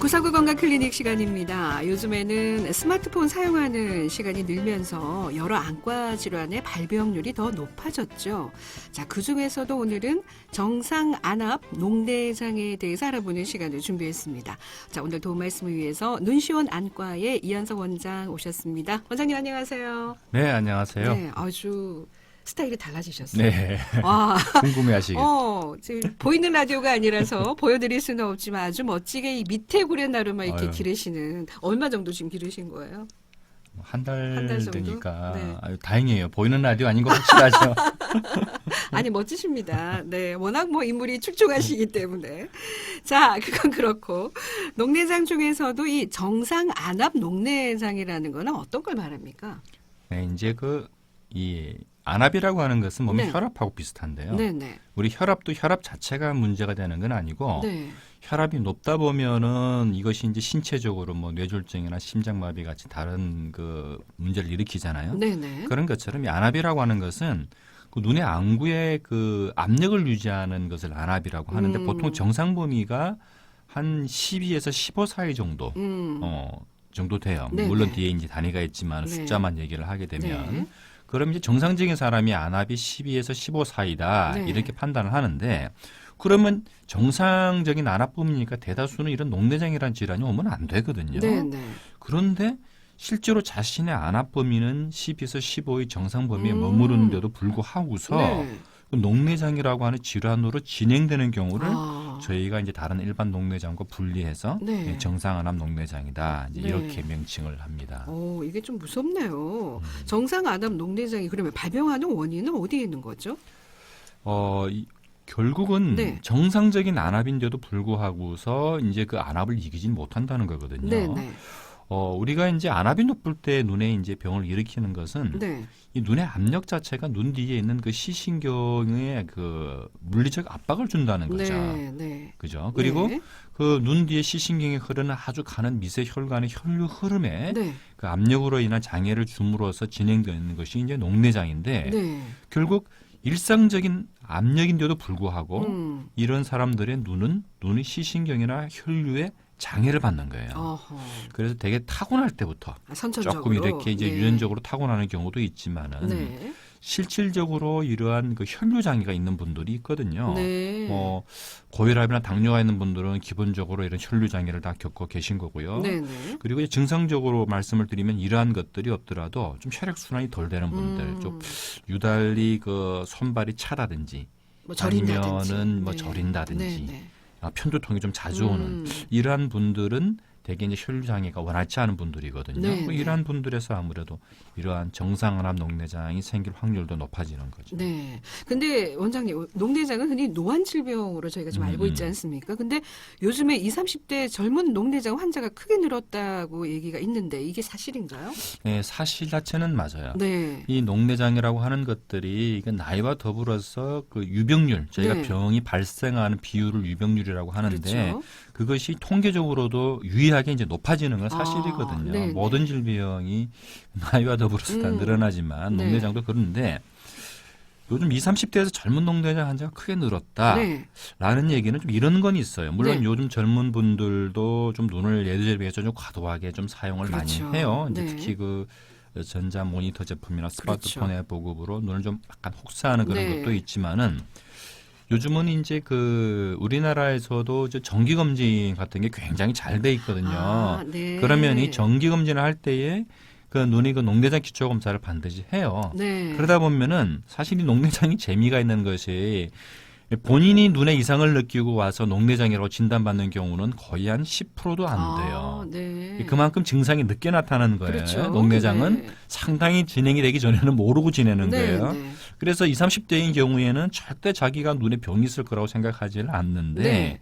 구사구 건강 클리닉 시간입니다. 요즘에는 스마트폰 사용하는 시간이 늘면서 여러 안과 질환의 발병률이 더 높아졌죠. 자, 그중에서도 오늘은 정상 안압 녹내장에 대해서 알아보는 시간을 준비했습니다. 자, 오늘 도움 말씀을 위해서 눈시원 안과의 이한석 원장 오셨습니다. 원장님 안녕하세요. 네, 안녕하세요. 네, 아주 스타일이 달라지셨어요. 네. 와. 궁금해하시겠죠. 지금 보이는 라디오가 아니라서 보여드릴 수는 없지만 아주 멋지게 이 밑에 구레 나루만 이렇게 기르시는, 얼마 정도 지금 기르신 거예요? 한 한 달 달 정도? 되니까 네. 아유, 다행이에요. 보이는 라디오 아닌 거 확실하죠. 아니, 멋지십니다. 네, 워낙 뭐 인물이 출중하시기 때문에. 자, 그건 그렇고 녹내장 중에서도 이 정상 안압 녹내장이라는 거는 어떤 걸 말합니까? 네, 이제 이 안압이라고 하는 것은 몸의 네. 혈압하고 비슷한데요. 네네. 우리 혈압도 혈압 자체가 문제가 되는 건 아니고 네. 혈압이 높다 보면은 이것이 이제 신체적으로 뭐 뇌졸중이나 심장마비 같이 다른 문제를 일으키잖아요. 네네. 그런 것처럼 이 안압이라고 하는 것은 그 눈의 안구에 그 압력을 유지하는 것을 안압이라고 하는데 보통 정상 범위가 한 12에서 15 사이 정도 정도 돼요. 네네. 물론 뒤에 이제 단위가 있지만 네. 숫자만 얘기를 하게 되면 네. 그럼 이제 정상적인 사람이 안압이 12에서 15 사이다 네. 이렇게 판단을 하는데 그러면 정상적인 안압범위니까 대다수는 이런 녹내장이라는 질환이 오면 안 되거든요. 네네. 그런데 실제로 자신의 안압 범위는 10에서 15의 정상 범위에 머무르는데도 불구하고서 네. 그 녹내장이라고 하는 질환으로 진행되는 경우를 아. 저희가 이제 다른 일반 녹내장과 분리해서 네. 정상 안압 녹내장이다 이제 네. 이렇게 명칭을 합니다. 이게 좀 무섭네요. 정상 안압 녹내장이 그러면 발병하는 원인은 어디에 있는 거죠? 결국은 네. 정상적인 안압인데도 불구하고서 이제 그 안압을 이기진 못한다는 거거든요. 네네. 우리가 이제 안압이 높을 때 눈에 이제 병을 일으키는 것은 네. 이 눈의 압력 자체가 눈 뒤에 있는 그 시신경에 그 물리적 압박을 준다는 거죠. 네. 네. 그죠? 그리고 네. 그 눈 뒤에 시신경에 흐르는 아주 가는 미세 혈관의 혈류 흐름에 네. 그 압력으로 인한 장애를 줌으로써 진행되는 것이 이제 녹내장인데 네. 결국 일상적인 압력인데도 불구하고 이런 사람들의 눈의 시신경이나 혈류에 장애를 받는 거예요. 어허. 그래서 되게 타고날 때부터 선천적으로. 조금 이렇게 이제 네. 유전적으로 타고나는 경우도 있지만은 네. 실질적으로 이러한 그 혈류 장애가 있는 분들이 있거든요. 네. 고혈압이나 당뇨가 있는 분들은 기본적으로 이런 혈류 장애를 다 겪고 계신 거고요. 네네. 그리고 이제 증상적으로 말씀을 드리면 이러한 것들이 없더라도 좀 혈액 순환이 덜 되는 분들, 좀 유달리 그 손발이 차다든지 뭐 저린다든지. 아니면은 뭐 네. 저린다든지 네네. 편두통이 좀 자주 오는 이러한 분들은 대개 이제 혈류 장애가 원활치 않은 분들이거든요. 네, 네. 이러한 분들에서 아무래도 이러한 정상안압 녹내장이 생길 확률도 높아지는 거죠. 네. 근데 원장님, 녹내장은 흔히 노안 질병으로 저희가 좀 알고 있지 않습니까? 근데 요즘에 20, 30대 젊은 녹내장 환자가 크게 늘었다고 얘기가 있는데 이게 사실인가요? 네, 사실 자체는 맞아요. 네. 이 녹내장이라고 하는 것들이 이게 나이와 더불어서 그 유병률, 저희가 네. 병이 발생하는 비율을 유병률이라고 하는데 그렇죠. 그것이 통계적으로도 유의하게 이제 높아지는 건 사실이거든요. 네, 모든 질병이 나이와 더불어서 다 늘어나지만 네. 녹내장도 그런데 요즘 20, 30대에서 젊은 녹내장 환자가 크게 늘었다라는 네. 얘기는 좀 이런 건 있어요. 물론 네. 요즘 젊은 분들도 좀 눈을 예전에 비해서 좀 과도하게 좀 사용을 그렇죠. 많이 해요. 이제 네. 특히 그 전자 모니터 제품이나 스마트폰의 그렇죠. 보급으로 눈을 좀 약간 혹사하는 그런 네. 것도 있지만은 요즘은 이제 우리나라에서도 이제 정기 검진 같은 게 굉장히 잘 돼 있거든요. 아, 네. 그러면 이 정기 검진을 할 때에 그 눈이 그 녹내장 기초 검사를 반드시 해요. 네. 그러다 보면은 사실 이 녹내장이 재미가 있는 것이 본인이 눈에 이상을 느끼고 와서 녹내장이라고 진단받는 경우는 거의 한 10%도 안 돼요. 네. 그만큼 증상이 늦게 나타나는 거예요. 그렇죠. 녹내장은 네. 상당히 진행이 되기 전에는 모르고 지내는 네, 거예요. 네. 그래서 20, 30대인 경우에는 절대 자기가 눈에 병이 있을 거라고 생각하지는 않는데 네.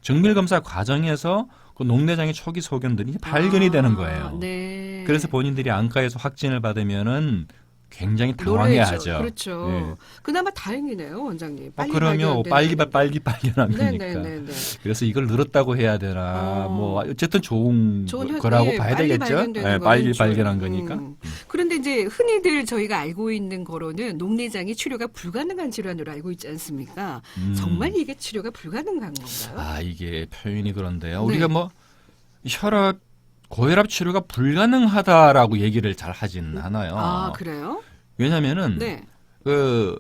정밀검사 과정에서 그 녹내장의 초기 소견들이 발견이 되는 거예요. 네. 그래서 본인들이 안과에서 확진을 받으면은 굉장히 놀라죠. 당황해하죠. 그렇죠. 네. 그나마 다행이네요, 원장님. 빨리 그러면 빨리 발견한 거니까. 네네네. 그래서 이걸 늘었다고 해야 되나, 뭐 어쨌든 좋은 좋은 거라고 예, 봐야 빨리 되겠죠. 발견되는 네, 거는 빨리 좋아요. 발견한 거니까. 그런데 이제 흔히들 저희가 알고 있는 거로는 녹내장이 치료가 불가능한 질환으로 알고 있지 않습니까? 정말 이게 치료가 불가능한 건가요? 이게 표현이 그런데요. 네. 우리가 뭐 고혈압 치료가 불가능하다라고 얘기를 잘 하지는 않아요. 아, 그래요? 왜냐면은 네. 예를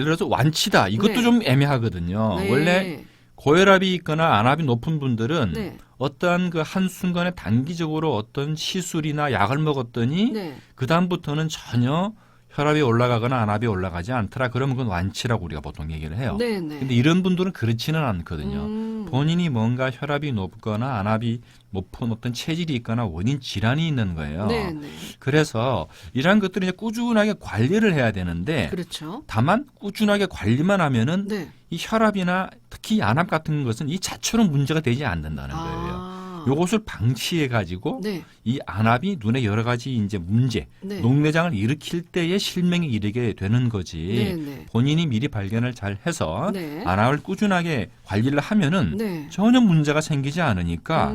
들어서 완치다 이것도 네. 좀 애매하거든요. 네. 원래 고혈압이 있거나 안압이 높은 분들은 네. 어떠한 그 한순간에 단기적으로 어떤 시술이나 약을 먹었더니 네. 그다음부터는 전혀 혈압이 올라가거나 안압이 올라가지 않더라. 그러면 그건 완치라고 우리가 보통 얘기를 해요. 네. 네. 근데 이런 분들은 그렇지는 않거든요. 본인이 뭔가 혈압이 높거나 안압이 높은 어떤 체질이 있거나 원인 질환이 있는 거예요. 네. 네. 그래서 이러한 것들을 이제 꾸준하게 관리를 해야 되는데 그렇죠. 다만 꾸준하게 관리만 하면은 네. 이 혈압이나 특히 안압 같은 것은 이 자체로 문제가 되지 않는다는 거예요. 아. 요것을 방치해 가지고 네. 이 안압이 눈에 여러 가지 이제 문제, 네. 녹내장을 일으킬 때에 실명에 이르게 되는 거지. 네. 네. 본인이 미리 발견을 잘 해서 네. 안압을 꾸준하게 관리를 하면은 네. 전혀 문제가 생기지 않으니까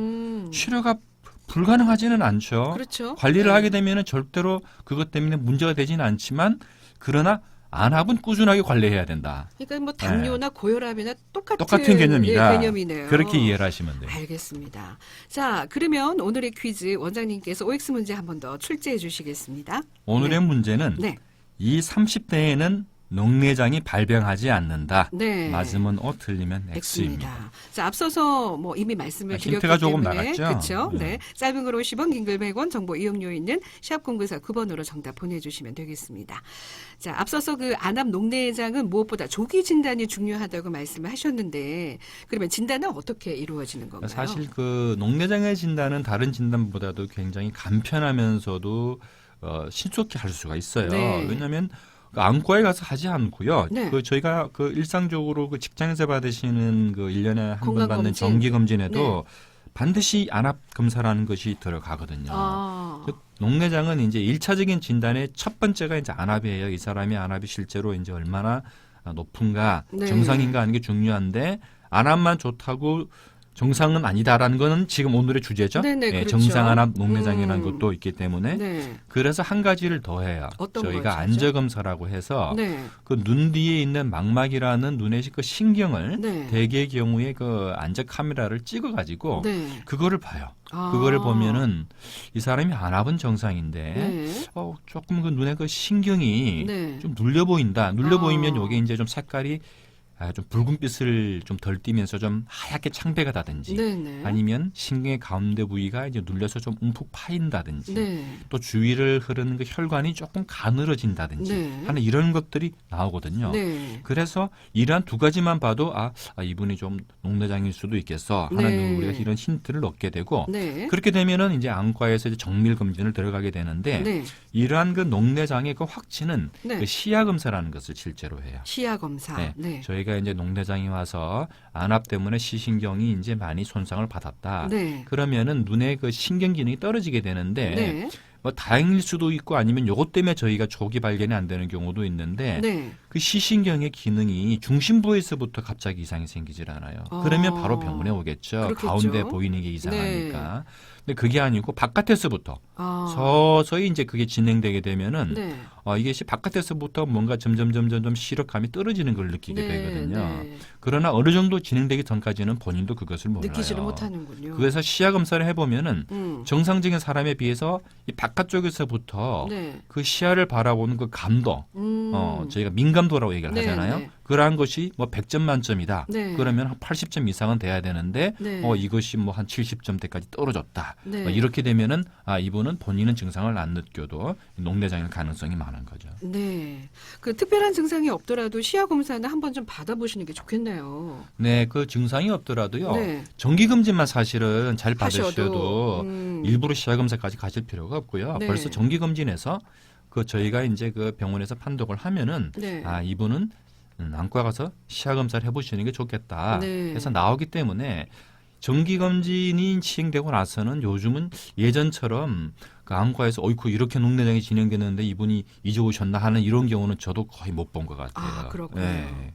치료가 불가능하지는 않죠. 그렇죠. 관리를 네. 하게 되면은 절대로 그것 때문에 문제가 되지는 않지만 그러나 안압은 꾸준하게 관리해야 된다. 그러니까 뭐 당뇨나 고혈압이나 똑같은 개념이다. 예, 개념이네요. 그렇게 이해를 하시면 돼요. 알겠습니다. 자, 그러면 오늘의 퀴즈 원장님께서 OX 문제 한 번 더 출제해 주시겠습니다. 오늘의 문제는 네. 이 30대에는 녹내장이 발병하지 않는다. 네. 맞으면 O, 틀리면 X입니다. X입니다. 자, 앞서서 뭐 이미 말씀을 드렸기 힌트가 조금 때문에 나갔죠? 그렇죠. 네. 네. 짧은 글 50원, 긴 글 100원, 정보 이용료 있는 샵 0949 9번으로 정답 보내주시면 되겠습니다. 자, 앞서서 그 안압 녹내장은 무엇보다 조기 진단이 중요하다고 말씀을 하셨는데 그러면 진단은 어떻게 이루어지는 건가요? 사실 그 녹내장의 진단은 다른 진단보다도 굉장히 간편하면서도 신속히 할 수가 있어요. 네. 왜냐하면 그 안과에 가서 하지 않고요. 네. 그 저희가 그 일상적으로 그 직장에서 받으시는 그 1년에 한 번 받는 건강검진. 정기 검진에도 반드시 안압 검사라는 것이 들어가거든요. 아. 그 녹내장은 이제 1차적인 진단의 첫 번째가 이제 안압이에요. 이 사람의 안압이 실제로 이제 얼마나 높은가, 네. 정상인가 하는 게 중요한데 안압만 좋다고 정상은 아니다라는 거는 지금 오늘의 주제죠. 네네, 예, 그렇죠. 정상 안압 녹내장이라는 것도 있기 때문에 네. 그래서 한 가지를 더 해요. 어떤 저희가 거죠? 안저검사라고 해서 네. 그 눈 뒤에 있는 망막이라는 눈의 그 신경을 네. 대개의 경우에 그 안저 카메라를 찍어 가지고 네. 그거를 봐요. 아. 그거를 보면은 이 사람이 안압은 정상인데 네. 조금 그 눈에 그 신경이 네. 좀 눌려 보인다. 눌려 아. 보이면 요게 이제 좀 색깔이 좀 붉은빛을 좀 덜 띠면서 좀 하얗게 창백하다든지 네네. 아니면 신경의 가운데 부위가 이제 눌려서 좀 움푹 파인다든지 네. 또 주위를 흐르는 그 혈관이 조금 가늘어진다든지 네. 하는 이런 것들이 나오거든요. 네. 그래서 이러한 두 가지만 봐도 이분이 좀 녹내장일 수도 있겠어 하는 네. 우리가 이런 힌트를 얻게 되고 네. 그렇게 되면은 이제 안과에서 이제 정밀 검진을 들어가게 되는데 네. 이러한 그 녹내장의 그 확진은 네. 그 시야 검사라는 것을 실제로 해요. 시야 검사. 네. 네. 저희가 이제 녹내장이 와서 안압 때문에 시신경이 이제 많이 손상을 받았다. 네. 그러면은 눈의 그 신경 기능이 떨어지게 되는데 네. 뭐 다행일 수도 있고 아니면 요것 때문에 저희가 조기 발견이 안 되는 경우도 있는데 네. 그 시신경의 기능이 중심부에서부터 갑자기 이상이 생기질 않아요. 그러면 바로 병원에 오겠죠. 그렇겠죠. 가운데 보이는 게 이상하니까. 근데 그게 아니고 바깥에서부터 아. 서서히 이제 그게 진행되게 되면은 네. 이게 바깥에서부터 뭔가 점점 시력감이 떨어지는 걸 느끼게 네. 되거든요. 네. 그러나 어느 정도 진행되기 전까지는 본인도 그것을 몰라요. 느끼지를 못하는군요. 그래서 시야 검사를 해보면은 정상적인 사람에 비해서 이 바깥쪽에서부터 네. 그 시야를 바라보는 그 감도, 저희가 민감도라고 얘기를 네, 하잖아요. 네. 그러한 것이 뭐 100점 만점이다. 네. 그러면 한 80점 이상은 돼야 되는데 네. 이것이 뭐 한 70점대까지 떨어졌다. 네. 이렇게 되면은 이분은 본인은 증상을 안 느껴도 녹내장일 가능성이 많은 거죠. 네. 그 특별한 증상이 없더라도 시야 검사는 한번 좀 받아보시는 게 좋겠네요. 네, 그 증상이 없더라도요. 네. 정기 검진만 사실은 잘 하셔도, 받으셔도 일부러 시야 검사까지 가실 필요가 없고요. 네. 벌써 정기 검진에서 그 저희가 이제 그 병원에서 판독을 하면은 네. 이분은 안과 가서 시야 검사를 해보시는 게 좋겠다. 네. 해서 나오기 때문에 정기 검진이 시행되고 나서는 요즘은 예전처럼 그 안과에서 어이쿠 이렇게 녹내장이 진행되는데 이분이 이제 오셨나 하는 이런 경우는 저도 거의 못 본 것 같아요. 그렇군요. 네.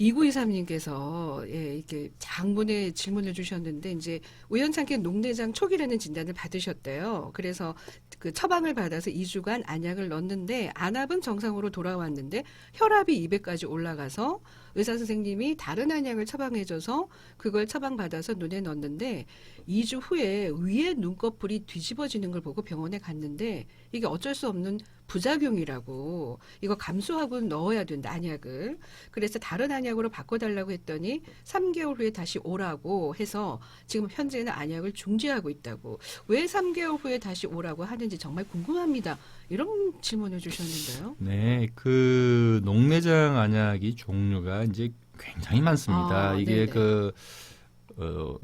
2923님께서 예, 이렇게 장문의 질문을 주셨는데 이제 우연찮게 녹내장 초기라는 진단을 받으셨대요. 그래서 그 처방을 받아서 2주간 안약을 넣었는데 안압은 정상으로 돌아왔는데 혈압이 200까지 올라가서 의사 선생님이 다른 안약을 처방해줘서 그걸 처방받아서 눈에 넣었는데 2주 후에 위에 눈꺼풀이 뒤집어지는 걸 보고 병원에 갔는데 이게 어쩔 수 없는 부작용이라고 이거 감수하고 넣어야 된다 안약을. 그래서 다른 안약으로 바꿔달라고 했더니 3개월 후에 다시 오라고 해서 지금 현재는 안약을 중지하고 있다고. 왜 3개월 후에 다시 오라고 하는지 정말 궁금합니다. 이런 질문을 주셨는데요. 네, 그 녹내장 안약이 종류가 이제 굉장히 많습니다. 아, 이게 네네.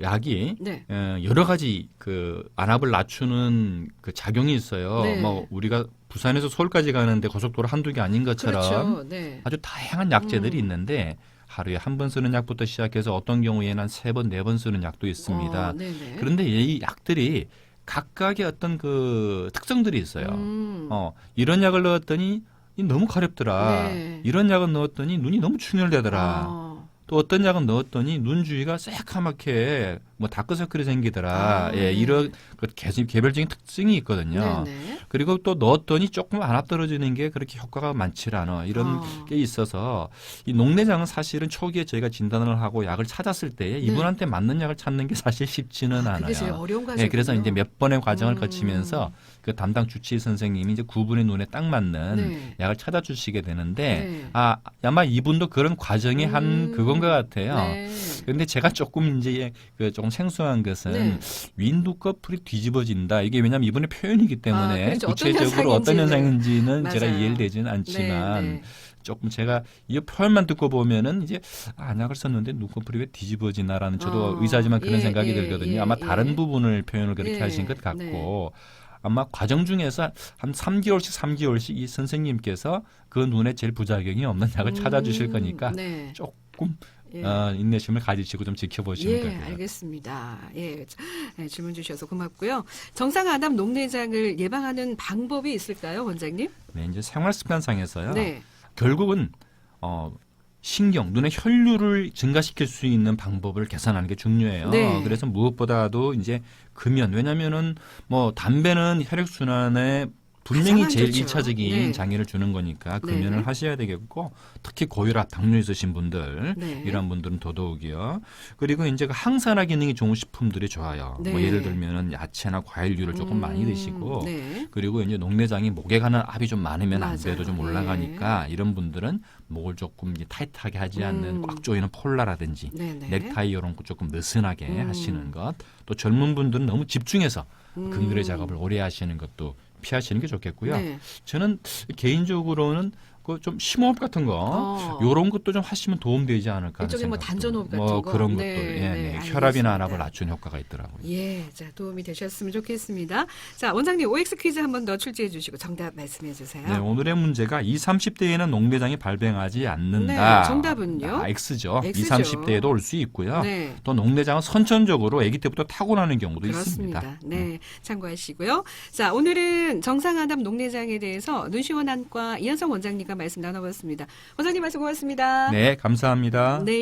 약이 네. 여러 가지 그 안압을 낮추는 그 작용이 있어요. 네. 뭐 우리가 부산에서 서울까지 가는데 고속도로 한두 개 아닌 것처럼 그렇죠. 네. 아주 다양한 약재들이 있는데 하루에 한 번 쓰는 약부터 시작해서 어떤 경우에는 한 3번, 4번 쓰는 약도 있습니다. 네네. 그런데 이 약들이 각각의 어떤 그 특성들이 있어요. 이런 약을 넣었더니 너무 가렵더라. 네. 이런 약을 넣었더니 눈이 너무 충혈되더라. 아, 또 어떤 약은 넣었더니 눈 주위가 새카맣게 뭐 다크서클이 생기더라. 예, 네. 이런 그 개별적인 특징이 있거든요. 네네. 그리고 또 넣었더니 조금 안압 떨어지는 게 그렇게 효과가 많지 않아. 이런 게 있어서 이 녹내장은 사실은 초기에 저희가 진단을 하고 약을 찾았을 때 이분한테 맞는 약을 찾는 게 사실 쉽지는 않아요. 그게 제일 어려운 과정이요. 예, 그래서 이제 몇 번의 과정을 거치면서 그 담당 주치의 선생님이 이제 그분의 눈에 딱 맞는 네. 약을 찾아주시게 되는데 네. 아마 이분도 그런 과정이 한 그건 것 같아요. 네. 그런데 제가 조금 이제 그 조금 생소한 것은 네. 윗눈꺼풀이 뒤집어진다. 이게 왜냐하면 이분의 표현이기 때문에 그렇죠. 어떤 구체적으로 어떤 현상인지는. 현상인지는 제가 맞아요. 이해를 되지는 않지만 네, 네. 조금 제가 이 표현만 듣고 보면은 이제 안약을 썼는데 눈꺼풀이 왜 뒤집어지나라는 저도 의사지만 그런 예, 생각이 예, 들거든요. 예, 아마 예. 다른 부분을 표현을 그렇게 예, 하신 것 같고 아마 과정 중에서 한 3개월씩 이 선생님께서 그 눈에 제일 부작용이 없는 약을 찾아주실 거니까 네. 조금 예. 인내심을 가지시고 좀 지켜보시면 예, 돼요. 알겠습니다. 예, 네, 질문 주셔서 고맙고요. 정상 안압 녹내장을 예방하는 방법이 있을까요, 원장님? 네, 이제 생활 습관상에서요. 네. 결국은 신경, 눈의 혈류를 증가시킬 수 있는 방법을 개선하는 게 중요해요. 네. 그래서 무엇보다도 이제 금연, 왜냐면은 뭐 담배는 혈액순환에 분명히 가장 안 제일 좋죠. 1차적인 네. 장애를 주는 거니까 금연을 네. 하셔야 되겠고 특히 고혈압, 당뇨 있으신 분들 네. 이런 분들은 더더욱이요. 그리고 이제 그 항산화 기능이 좋은 식품들이 좋아요. 네. 뭐 예를 들면은 야채나 과일류를 조금 많이 드시고 네. 그리고 이제 녹내장이 목에 가는 압이 좀 많으면 맞아요. 안배도 좀 올라가니까 이런 분들은 목을 조금 이제 타이트하게 하지 않는 꽉 조이는 폴라라든지 네네. 넥타이 이런 거 조금 느슨하게 하시는 것. 또 젊은 분들은 너무 집중해서 근거리 작업을 오래 하시는 것도 피하시는 게 좋겠고요. 네. 저는 개인적으로는 그 좀 심호흡 같은 거 요런 것도 좀 하시면 도움되지 않을까 하는 일종의 뭐 생각도. 단전호흡 같은 뭐 거. 그런 것도 네, 예, 네, 네. 알겠습니다. 혈압이나 안압을 낮추는 효과가 있더라고요. 예, 자 도움이 되셨으면 좋겠습니다. 자, 원장님 OX 퀴즈 한 번 더 출제해 주시고 정답 말씀해 주세요. 네, 오늘의 문제가 20, 30대에는 녹내장이 발병하지 않는다. 네, 정답은요? X죠. X죠. 20, 30대에도 올 수 있고요. 네. 또 녹내장은 선천적으로 아기 때부터 타고나는 경우도 그렇습니다. 있습니다. 네, 참고하시고요. 자, 오늘은 정상안압 녹내장에 대해서 눈시원안과 이현성 원장님과 말씀 나눠봤습니다. 원장님 말씀 고맙습니다. 네, 감사합니다. 네.